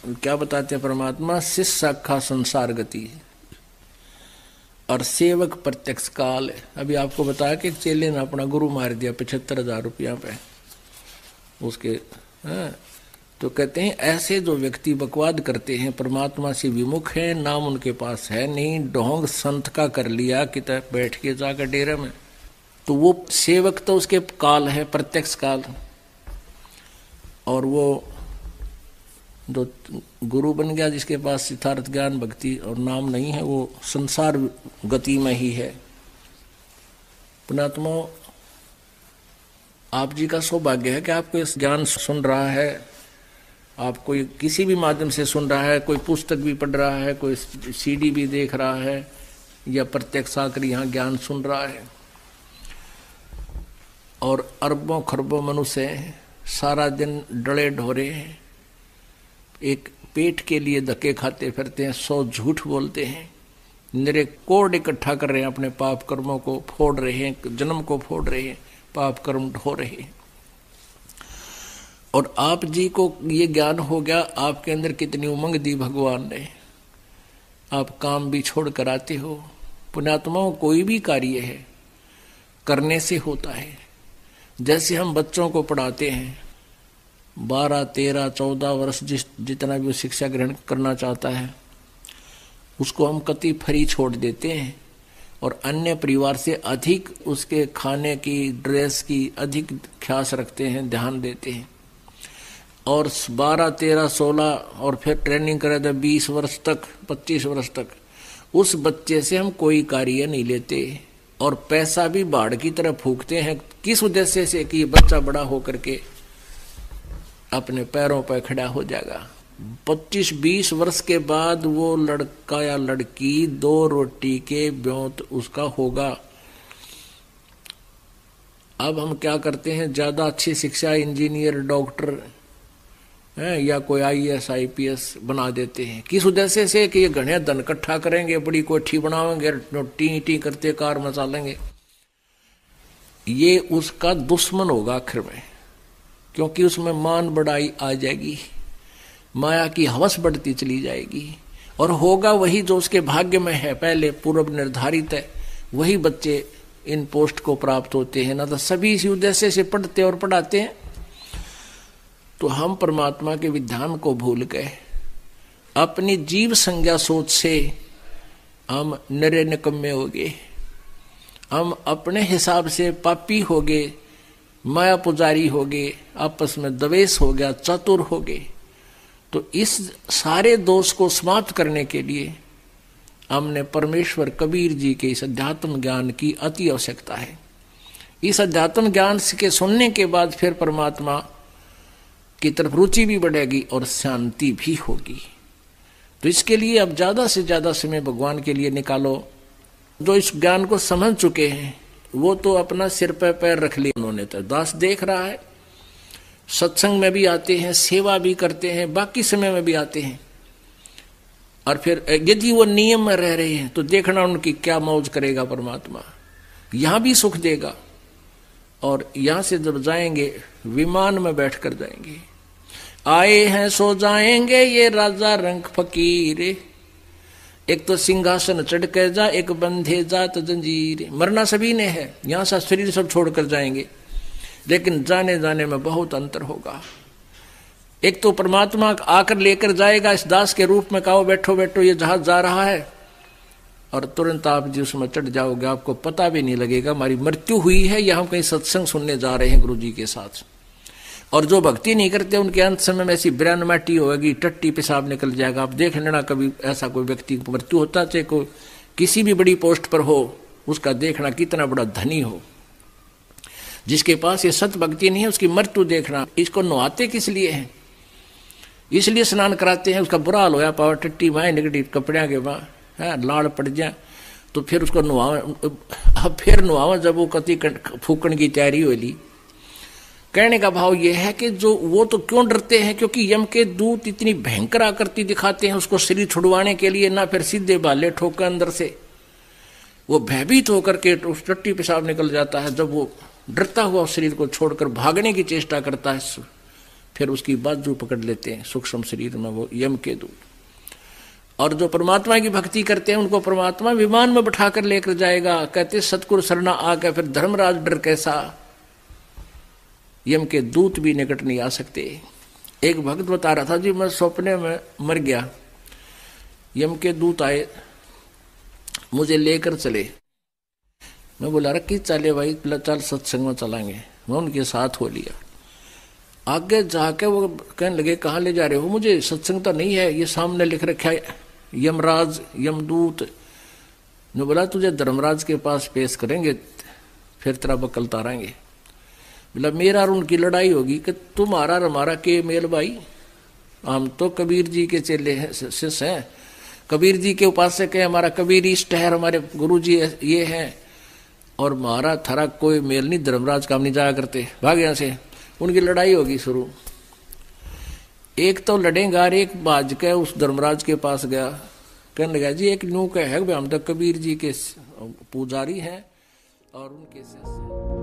क्या बताते हैं परमात्मा? शिष्य शाखा संसार गति है और सेवक प्रत्यक्ष काल है। अभी आपको बताया कि चेले ने अपना गुरु मार दिया 75,000 रुपया पे उसके। हाँ, तो कहते हैं ऐसे जो व्यक्ति बकवाद करते हैं, परमात्मा से विमुख है, नाम उनके पास है नहीं, ढोंग संत का कर लिया कि बैठ के जाकर डेरे में, तो वो सेवक तो उसके काल है, प्रत्यक्ष काल। और वो जो गुरु बन गया जिसके पास सिद्धार्थ ज्ञान भक्ति और नाम नहीं है, वो संसार गति में ही है। पुणात्मा, आप जी का सौभाग्य है कि आपको इस ज्ञान सुन रहा है, आप कोई किसी भी माध्यम से सुन रहा है, कोई पुस्तक भी पढ़ रहा है, कोई सीडी भी देख रहा है, या प्रत्यक्ष आकर यहाँ ज्ञान सुन रहा है। और अरबों खरबों मनुष्य सारा दिन डले ढोरे एक पेट के लिए धक्के खाते फिरते हैं, 100 झूठ बोलते हैं, निरे कोड इकट्ठा कर रहे हैं, अपने पाप कर्मों को फोड़ रहे हैं, जन्म को फोड़ रहे हैं, पाप कर्म ढो रहे हैं। और आप जी को ये ज्ञान हो गया, आपके अंदर कितनी उमंग दी भगवान ने, आप काम भी छोड़ कर आते हो। पुण्यात्माओं, कोई भी कार्य है करने से होता है। जैसे हम बच्चों को पढ़ाते हैं, 12, 13, 14 वर्ष जितना भी वो शिक्षा ग्रहण करना चाहता है, उसको हम कति फ्री छोड़ देते हैं और अन्य परिवार से अधिक उसके खाने की, ड्रेस की अधिक ख्यास रखते हैं, ध्यान देते हैं। और 12, 13, 16 और फिर ट्रेनिंग करे तो 20 वर्ष तक, 25 वर्ष तक उस बच्चे से हम कोई कार्य नहीं लेते और पैसा भी बाढ़ की तरह फूकते हैं। किस उद्देश्य से? कि ये बच्चा बड़ा होकर के अपने पैरों पर खड़ा हो जाएगा। 25-20 वर्ष के बाद वो लड़का या लड़की 2 रोटी के ब्योंत उसका होगा। अब हम क्या करते हैं, ज्यादा अच्छी शिक्षा इंजीनियर, डॉक्टर या कोई IAS IPS बना देते हैं। किस उद्देश्य से? कि ये घने धन इकट्ठा करेंगे, बड़ी कोठी बनावेंगे, टी टी करते कार मचा लेंगे। ये उसका दुश्मन होगा आखिर में, क्योंकि उसमें मान बढ़ाई आ जाएगी, माया की हवस बढ़ती चली जाएगी और होगा वही जो उसके भाग्य में है, पहले पूर्व निर्धारित है, वही बच्चे इन पोस्ट को प्राप्त होते हैं। ना तो सभी इसी उद्देश्य से पढ़ते और पढ़ाते हैं। तो हम परमात्मा के विधान को भूल गए, अपनी जीव संज्ञा सोच से हम नरे निकम्मे हो गए, हम अपने हिसाब से पापी हो गए, माया पुजारी हो गए, आपस में द्वेष हो गया, चतुर हो गए। तो इस सारे दोष को समाप्त करने के लिए हमने परमेश्वर कबीर जी के इस अध्यात्म ज्ञान की अति आवश्यकता है। इस अध्यात्म ज्ञान के सुनने के बाद फिर परमात्मा की तरफ रुचि भी बढ़ेगी और शांति भी होगी। तो इसके लिए अब ज्यादा से ज्यादा समय भगवान के लिए निकालो। जो इस ज्ञान को समझ चुके हैं वो तो अपना सिर पे पैर रख लिया उन्होंने, तो दास देख रहा है, सत्संग में भी आते हैं, सेवा भी करते हैं, बाकी समय में भी आते हैं। और फिर यदि वो नियम में रह रहे हैं तो देखना उनकी क्या मौज करेगा परमात्मा, यहां भी सुख देगा। और यहां से जब जाएंगे विमान में बैठ कर जाएंगे, आए हैं सो जाएंगे ये राजा रंग फकीर, एक तो सिंहासन चढ़ कर जा, एक बंधे जात जंजीर। मरना सभी ने है, यहां से शरीर सब छोड़कर जाएंगे, लेकिन जाने जाने में बहुत अंतर होगा। एक तो परमात्मा आकर लेकर जाएगा इस दास के रूप में, कहो बैठो बैठो ये जहाज जा रहा है, और तुरंत आप जी उसमें चढ़ जाओगे, आपको पता भी नहीं लगेगा हमारी मृत्यु हुई है या हम कहीं सत्संग सुनने जा रहे हैं गुरु जी के साथ। और जो भक्ति नहीं करते उनके अंत समय में ऐसी ब्रैन माटी होगी, टट्टी पेशाब निकल जाएगा। आप देख लेना कभी ऐसा कोई व्यक्ति की मृत्यु होता, चाहे कोई किसी भी बड़ी पोस्ट पर हो, उसका देखना कितना बड़ा धनी हो, जिसके पास ये सत भक्ति नहीं है उसकी मृत्यु देखना। इसको नहाते किस लिए है? इसलिए स्नान कराते हैं, उसका बुरा हाल होया पावर टट्टी माए निकटी कपड़िया के वहां है, लाड़ पड़ जाए तो फिर उसको नुहावा, अब फिर नुहावा जब वो कति फूकण की तैयारी हो ली। कहने का भाव यह है कि जो वो तो क्यों डरते हैं, क्योंकि यम के दूत इतनी भयंकर आकृति दिखाते हैं उसको शरीर छुड़वाने के लिए, ना फिर सीधे बाले ठोकर अंदर से वो भयभीत होकर के उस टट्टी पेशाब निकल जाता है। जब वो डरता हुआ उस शरीर को छोड़कर भागने की चेष्टा करता है फिर उसकी बाजू पकड़ लेते हैं सूक्ष्म शरीर में, वो यम के दूत। और जो परमात्मा की भक्ति करते हैं उनको परमात्मा विमान में बैठा कर लेकर जाएगा। कहते सतगुरु शरणा आके फिर धर्मराज डर कैसा, यम के दूत भी निकट नहीं आ सकते। एक भक्त बता रहा था जी, मैं सपने में मर गया, यम के दूत आए मुझे लेकर चले। मैं बोला रखी चले भाई, चल सत्संग में चलाएंगे। मैं उनके साथ हो लिया। आगे जाके वो कहने लगे कहाँ ले जा रहे हो मुझे, सत्संग तो नहीं है, ये सामने लिख रखा है यमराज यमदूत। ने बोला तुझे धर्मराज के पास पेश करेंगे, फिर तेरा बकल तारेंगे। बोला मेरा और उनकी लड़ाई होगी कि तुम्हारा और हमारा के मेल भाई, हम तो कबीर जी के चेले हैं, शिष्य हैं, कबीर जी के उपासक है, हमारा कबीर इष्ट है, हमारे गुरु जी ये हैं, और हमारा थारा कोई मेल नहीं, धर्मराज काम नहीं जाया करते, भाग यहाँ से। उनकी लड़ाई होगी शुरू। एक तो लड़ेगा, एक बाज के उस धर्मराज के पास गया, कहने लगा जी एक न्यू का है, हम तो कबीर जी के पुजारी हैं और उनके शिष्य।